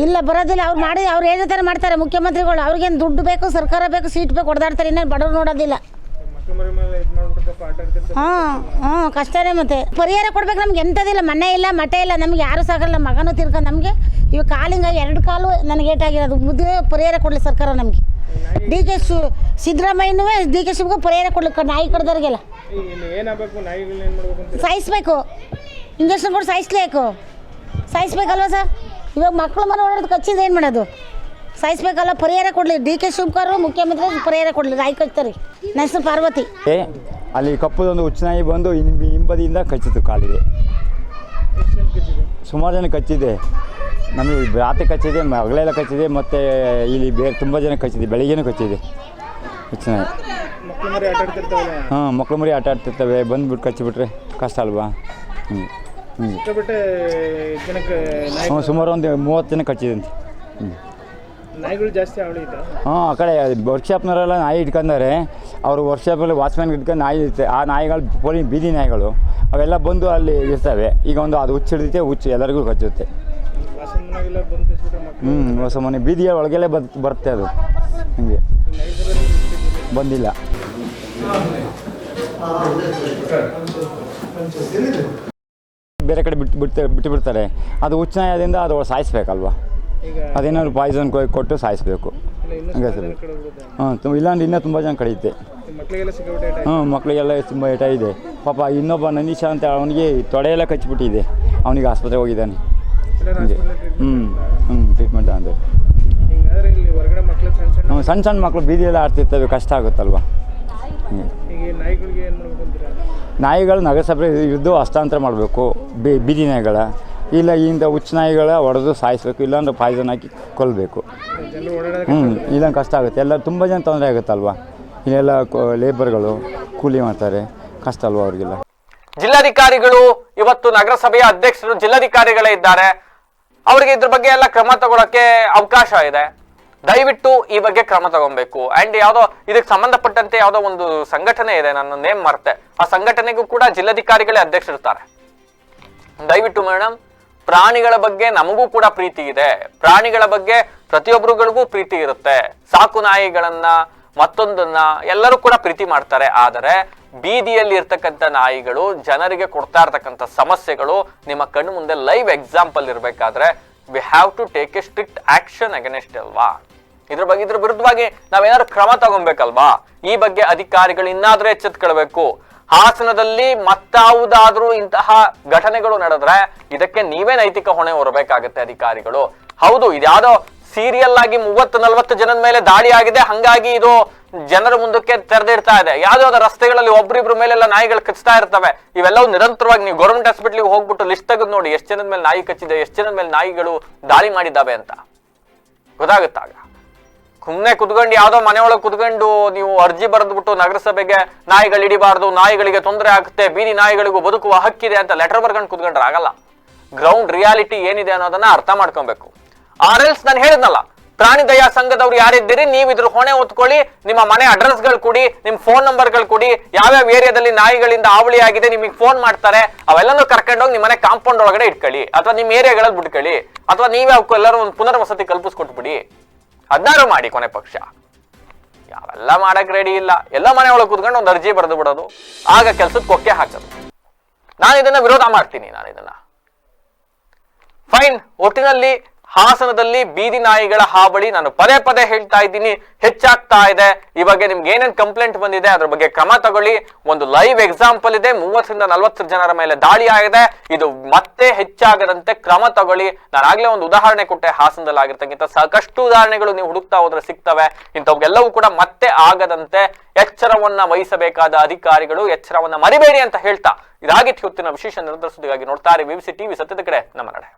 ಇಲ್ಲ ಬರೋದಿಲ್ಲ. ಅವ್ರು ಹೇಳಿರ್ತಾರೆ ಮಾಡ್ತಾರೆ ಮುಖ್ಯಮಂತ್ರಿಗಳು. ಅವ್ರಿಗೇನು ದುಡ್ಡು ಬೇಕು, ಸರ್ಕಾರ ಬೇಕು, ಸೀಟ್ ಬೇಕು, ಹೊಡೆದಾಡ್ತಾರೆ, ಇನ್ನೇನು ಬಡವ್ರು ನೋಡೋದಿಲ್ಲ. ಕಷ್ಟನೇ. ಮತ್ತೆ ಪರಿಹಾರ ಕೊಡ್ಬೇಕು. ನಮ್ಗೆ ಎಂಥದಿಲ್ಲ, ಮನೆ ಇಲ್ಲ, ಮಠ ಇಲ್ಲ, ನಮ್ಗೆ ಯಾರು ಸಾಗಲ್ಲ, ಮಗನೂ ತಿರ್ಕೊಂಡು ನಮಗೆ ಇವಾಗ ಕಾಲಿಂಗ 2 ಕಾಲು ನನಗೆ ಏಟಾಗಿರೋದು. ಮುದ್ದೆ ಪರಿಹಾರ ಕೊಡಲಿ ಸರ್ಕಾರ ನಮಗೆ. ಸಿದ್ದರಾಮಯ್ಯನೂ DK ಶಿವಕುಮಾರ್ ಪರಿಹಾರ ಕೊಡ್ಲಿಕ್ಕೆ ನಾಯಿ ಕಡ್ದವ್ರಿಗೆಲ್ಲ ಸಾಯಿಸ್ಬೇಕು, ಇಂಜೆಕ್ಷನ್ ಕೊಟ್ಟು ಸಾಯಿಸ್ಬೇಕಲ್ವ ಸರ್? ಇವಾಗ ಮಕ್ಕಳು ಮನೆ ಓಡಾಡೋದು ಕಚ್ಚಿದ್ರೆ ಏನು ಮಾಡೋದು? ಸಾಯಿಸ್ಬೇಕಲ್ಲ, ಪರಿಹಾರ ಕೊಡಲಿ. DK ಶಿವಕುಮಾರ್ ಮುಖ್ಯಮಂತ್ರಿ ಪರಿಹಾರ ಕೊಡಲಿ. ನಾಯಿ ಕಚ್ತಾರೆ. ನನ್ನ ಹೆಸರು ಪಾರ್ವತಿ. ಅಲ್ಲಿ ಕಪ್ಪದೊಂದು ಹುಚ್ಚನಾಯಿ ಬಂದು ಹಿಂಬದಿಯಿಂದ ಕಚ್ಚಿತು ಕಾಲಿಗೆ. ಸುಮಾರು ಜನ ಕಚ್ಚಿದೆ, ನಮಗೆ ರಾತ್ರಿ ಕಚ್ಚಿದೆ, ಹಗಲೆಲ್ಲ ಕಚ್ಚಿದೆ, ಮತ್ತು ಇಲ್ಲಿ ಬೇರೆ ತುಂಬ ಜನ ಕಚ್ಚಿದೆ, ಬೆಳಿಗ್ಗೆನೂ ಕಚ್ಚಿದೆ ಹುಚ್ಚನಾಯಿ. ಮಕ್ಕಳು ಮರಿ ಆಟ ಆಡ್ತಿರ್ತವೆ, ಬಂದುಬಿಟ್ಟು ಕಚ್ಚಿಬಿಟ್ರೆ ಕಷ್ಟ ಅಲ್ವಾ? ಸುಮಾರು ಒಂದು 30 ಜನ ಕಚ್ಚಿದಂತೆ. ನಾಯಿಗಳು ಜಾಸ್ತಿ ಅವಳಿ ಇದೆ. ಆ ಕಡೆ ವರ್ಕ್ಶಾಪ್ನವರೆಲ್ಲ ನಾಯಿ ಇಟ್ಕೊಂಡಾರೆ. ಅವರು ವರ್ಕ್ಶಾಪಲ್ಲಿ ವಾಚ್ಮ್ಯಾನ್ ಇಟ್ಕೊಂಡು ನಾಯಿ ಇರುತ್ತೆ. ಆ ನಾಯಿಗಳು ಬೀದಿ ನಾಯಿಗಳು ಅವೆಲ್ಲ ಬಂದು ಅಲ್ಲಿ ಇರ್ತವೆ. ಈಗ ಒಂದು ಅದು ಹುಚ್ಚಿಡ್ದೈತೆ, ಹುಚ್ಚು ಎಲ್ಲರಿಗೂ ಕಚ್ಚುತ್ತೆ. ಹೊಸ ಮನೆ ಬೀದಿಯ ಒಳಗೆಲ್ಲ ಬರುತ್ತೆ ಅದು. ಹಂಗೆ ಬಂದಿಲ್ಲ. ಬೇರೆ ಕಡೆ ಬಿಟ್ಟು ಬಿಡ್ತಾರೆ. ಅದು ಹುಚ್ಚನಾಯದಿಂದ ಅದು ಸಾಯಿಸ್ಬೇಕಲ್ವ? ಅದೇನಾದ್ರು ಪಾಯ್ಸನ್ ಕೊಟ್ಟು ಸಾಯಿಸ್ಬೇಕು. ಹಂಗೆ ಸರ್. ಇಲ್ಲಾಂದ್ರೆ ಇನ್ನೂ ತುಂಬ ಜನ ಕಡಿಯುತ್ತೆ. ಮಕ್ಕಳಿಗೆಲ್ಲ ತುಂಬ ಏಟ ಇದೆ. ಪಾಪ ಇನ್ನೊಬ್ಬ ನಂದೀಶ ಅಂತ ಅವನಿಗೆ ತೊಡೆಯೆಲ್ಲ ಕಚ್ಚಿಬಿಟ್ಟಿದೆ, ಅವನಿಗೆ ಆಸ್ಪತ್ರೆಗೆ ಹೋಗಿದ್ದಾನೆ. ಹಂಗೆ ಟ್ರೀಟ್ಮೆಂಟ್ ಅಂದರೆ ಸಣ್ಣ ಮಕ್ಕಳು ಬೀದಿಯೆಲ್ಲ ಆಡ್ತಿರ್ತವೆ, ಕಷ್ಟ ಆಗುತ್ತಲ್ವ? ನಾಯಿಗಳು ನಗರಸಭೆ ಇದ್ದು ಹಸ್ತಾಂತರ ಮಾಡಬೇಕು, ಬೀದಿ ನಾಯಿಗಳ. ಇಲ್ಲ ಇಂಥ ಹುಚ್ಚ ನಾಯಿಗಳ ಹೊಡೆದು ಸಾಯಿಸ್ಬೇಕು, ಇಲ್ಲಾಂದ್ರೆ ಪಾಯ್ಸನ್ ಹಾಕಿ ಕೊಲ್ಲಬೇಕು. ಇಲ್ಲ ಕಷ್ಟ ಆಗುತ್ತೆ. ಎಲ್ಲ ತುಂಬ ಜನ ತೊಂದರೆ ಆಗುತ್ತಲ್ವ? ಇಲ್ಲೆಲ್ಲ ಲೇಬರ್ಗಳು ಕೂಲಿ ಮಾಡ್ತಾರೆ, ಕಷ್ಟ ಅಲ್ವ ಅವ್ರಿಗೆಲ್ಲ. ಜಿಲ್ಲಾಧಿಕಾರಿಗಳು ಇವತ್ತು ನಗರಸಭೆಯ ಅಧ್ಯಕ್ಷರು ಜಿಲ್ಲಾಧಿಕಾರಿಗಳೇ ಇದ್ದಾರೆ. ಅವರಿಗೆ ಇದ್ರ ಬಗ್ಗೆ ಎಲ್ಲ ಕ್ರಮ ತಗೊಳಕ್ಕೆ ಅವಕಾಶ ಇದೆ. ದಯವಿಟ್ಟು ಈ ಬಗ್ಗೆ ಕ್ರಮ ತಗೊಬೇಕು. ಅಂಡ್ ಯಾವುದೋ ಇದಕ್ಕೆ ಸಂಬಂಧಪಟ್ಟಂತೆ ಯಾವುದೋ ಒಂದು ಸಂಘಟನೆ ಇದೆ, ನಾನು ನೇಮ್ ಮರ್ತೆ, ಆ ಸಂಘಟನೆಗೂ ಕೂಡ ಜಿಲ್ಲಾಧಿಕಾರಿಗಳೇ ಅಧ್ಯಕ್ಷರಿರ್ತಾರೆ. ದಯವಿಟ್ಟು ಮೇಡಮ್, ಪ್ರಾಣಿಗಳ ಬಗ್ಗೆ ನಮಗೂ ಕೂಡ ಪ್ರೀತಿ ಇದೆ, ಪ್ರಾಣಿಗಳ ಬಗ್ಗೆ ಪ್ರತಿಯೊಬ್ಬರುಗಳಿಗೂ ಪ್ರೀತಿ ಇರುತ್ತೆ. ಸಾಕು ನಾಯಿಗಳನ್ನ ಮತ್ತೊಂದನ್ನ ಎಲ್ಲರೂ ಕೂಡ ಪ್ರೀತಿ ಮಾಡ್ತಾರೆ. ಆದರೆ ಬೀದಿಯಲ್ಲಿ ಇರ್ತಕ್ಕಂಥ ನಾಯಿಗಳು ಜನರಿಗೆ ಕೊಡ್ತಾ ಇರ್ತಕ್ಕಂಥ ಸಮಸ್ಯೆಗಳು ನಿಮ್ಮ ಕಣ್ಣು ಮುಂದೆ ಲೈವ್ ಎಕ್ಸಾಂಪಲ್ ಇರಬೇಕಾದ್ರೆ we have to take a strict action against ಅಲ್ವಾ. ಇದ್ರ ವಿರುದ್ಧವಾಗಿ ನಾವೇನಾದ್ರು ಕ್ರಮ ತಗೊಬೇಕಲ್ವಾ. ಈ ಬಗ್ಗೆ ಅಧಿಕಾರಿಗಳು ಇನ್ನಾದ್ರೂ ಎಚ್ಚೆತ್ಕೊಳ್ಬೇಕು. ಹಾಸನದಲ್ಲಿ ಮತ್ತಾವುದಾದ್ರೂ ಇಂತಹ ಘಟನೆಗಳು ನಡೆದ್ರೆ ಇದಕ್ಕೆ ನೀವೇ ನೈತಿಕ ಹೊಣೆ ಹೊರಬೇಕಾಗತ್ತೆ ಅಧಿಕಾರಿಗಳು. ಹೌದು, ಇದ್ಯಾವುದೋ ಸೀರಿಯಲ್ ಆಗಿ 30-40 ಜನದ ಮೇಲೆ ದಾಳಿ ಆಗಿದೆ, ಹಂಗಾಗಿ ಇದು ಜನರ ಮುಂದಕ್ಕೆ ತೆರೆದಿಡ್ತಾ ಇದೆ. ಯಾವ್ದಾವ್ದು ರಸ್ತೆಗಳಲ್ಲಿ ಒಬ್ರಿಬ್ರ ಮೇಲೆಲ್ಲ ನಾಯಿಗಳು ಕಚ್ತಾ ಇರ್ತವೆ. ಇವೆಲ್ಲವೂ ನಿರಂತರವಾಗಿ ನೀವು ಗೌರ್ಮೆಂಟ್ ಹಾಸ್ಪಿಟ್ಲಿಗೆ ಹೋಗ್ಬಿಟ್ಟು ಲಿಸ್ಟ್ ತೆಗೆದು ನೋಡಿ, ಎಷ್ಟು ಜನದ ಮೇಲೆ ನಾಯಿ ಕಚ್ಚಿದೆ, ಎಷ್ಟು ಜನದ ಮೇಲೆ ನಾಯಿಗಳು ದಾಳಿ ಮಾಡಿದ್ದಾವೆ ಅಂತ ಗೊತ್ತಾಗುತ್ತಾಗ. ಸುಮ್ಮನೆ ಕುತ್ಕೊಂಡು ಯಾವ್ದೋ ಮನೆಯೊಳಗೆ ಕುತ್ಕೊಂಡು ನೀವು ಅರ್ಜಿ ಬರೆದ್ಬಿಟ್ಟು ನಗರಸಭೆಗೆ ನಾಯಿಗಳು ಹಿಡಿಬಾರ್ದು, ನಾಯಿಗಳಿಗೆ ತೊಂದರೆ ಆಗುತ್ತೆ, ಬೀದಿ ನಾಯಿಗಳಿಗೂ ಬದುಕುವ ಹಕ್ಕಿದೆ ಅಂತ ಲೆಟರ್ ಬರ್ಕೊಂಡು ಕುತ್ಕೊಂಡ್ರೆ ಆಗಲ್ಲ. ಗ್ರೌಂಡ್ ರಿಯಾಲಿಟಿ ಏನಿದೆ ಅನ್ನೋದನ್ನ ಅರ್ಥ ಮಾಡ್ಕೊಬೇಕು. ಆರ್ಎಲ್ಸ್ ನಾನು ಹೇಳಿದ್ನಲ್ಲ, ಪ್ರಾಣಿ ದಯಾ ಸಂಘದವ್ರು ಯಾರಿದ್ದೀರಿ ನೀವು ಇದ್ರ ಹೊಣೆ ಹೊತ್ಕೊಳ್ಳಿ. ನಿಮ್ಮ ಮನೆ ಅಡ್ರೆಸ್ಗಳು ಕೊಡಿ, ನಿಮ್ಮ ಫೋನ್ ನಂಬರ್ಗಳು ಕೊಡಿ, ಯಾವ್ಯಾವ ಏರಿಯಾದಲ್ಲಿ ನಾಯಿಗಳಿಂದ ಹಾವಳಿ ಆಗಿದೆ ನಿಮಗೆ ಫೋನ್ ಮಾಡ್ತಾರೆ, ಅವೆಲ್ಲನೂ ಕರ್ಕೊಂಡೋಗಿ ನಿಮ್ಮ ಮನೆ ಕಾಂಪೌಂಡ್ ಒಳಗಡೆ ಇಟ್ಕೊಳ್ಳಿ, ಅಥವಾ ನಿಮ್ಮ ಏರಿಯಾಗಳಲ್ಲಿ ಬಿಟ್ಕೊಳ್ಳಿ, ಅಥವಾ ನೀವೇ ಅವಕ್ಕೂ ಎಲ್ಲರೂ ಒಂದು ಪುನರ್ವಸತಿ ಕಲ್ಪಿಸ್ಕೊಟ್ಬಿಡಿ. ಅದನ್ನಾರು ಮಾಡಿ. ಕೊನೆ ಪಕ್ಷ ಯಾವೆಲ್ಲ ಮಾಡಕ್ ರೆಡಿ ಇಲ್ಲ, ಎಲ್ಲ ಮನೆ ಒಳಗೆ ಕೂತ್ಕೊಂಡು ಒಂದು ಅರ್ಜಿ ಬರೆದು ಬಿಡೋದು, ಆಗ ಕೆಲ್ಸಕ್ಕೆ ಕೊಕ್ಕೆ ಹಾಕೋದು. ನಾನು ಇದನ್ನ ವಿರೋಧ ಮಾಡ್ತೀನಿ. ನಾನು ಇದನ್ನ ಫೈನ್. ಒಟ್ಟಿನಲ್ಲಿ ಹಾಸನದಲ್ಲಿ ಬೀದಿ ನಾಯಿಗಳ ಹಾವಳಿ, ನಾನು ಪದೇ ಪದೇ ಹೇಳ್ತಾ ಇದ್ದೀನಿ, ಹೆಚ್ಚಾಗ್ತಾ ಇದೆ. ಈ ಬಗ್ಗೆ ನಿಮ್ಗೆ ಏನೇನ್ ಕಂಪ್ಲೇಂಟ್ ಬಂದಿದೆ ಅದ್ರ ಬಗ್ಗೆ ಕ್ರಮ ತಗೊಳ್ಳಿ. ಒಂದು ಲೈವ್ ಎಕ್ಸಾಂಪಲ್ ಇದೆ, 30-40 ಜನರ ಮೇಲೆ ದಾಳಿ ಆಗಿದೆ. ಇದು ಮತ್ತೆ ಹೆಚ್ಚಾಗದಂತೆ ಕ್ರಮ ತಗೊಳ್ಳಿ. ನಾನು ಆಗ್ಲೇ ಒಂದು ಉದಾಹರಣೆ ಕೊಟ್ಟೆ, ಹಾಸನದಲ್ಲಿ ಆಗಿರ್ತಕ್ಕಂಥ ಸಾಕಷ್ಟು ಉದಾಹರಣೆಗಳು ನೀವು ಹುಡುಕ್ತಾ ಹೋದ್ರೆ ಸಿಗ್ತವೆ. ಇಂಥವೆಲ್ಲವೂ ಕೂಡ ಮತ್ತೆ ಆಗದಂತೆ ಎಚ್ಚರವನ್ನ ವಹಿಸಬೇಕಾದ ಅಧಿಕಾರಿಗಳು ಎಚ್ಚರವನ್ನ ಮರಿಬೇಡಿ ಅಂತ ಹೇಳ್ತಾ, ಇದಾಗಿತ್ತು ಇವತ್ತಿನ ವಿಶೇಷ ನಿರಂತರ ಸುದ್ದಿಗಾಗಿ ನೋಡ್ತಾರೆ ವಿವಿಸಿ ಟಿವಿ, ಸತ್ಯದ ಕಡೆ ನಮ್ಮ ನಡೆ.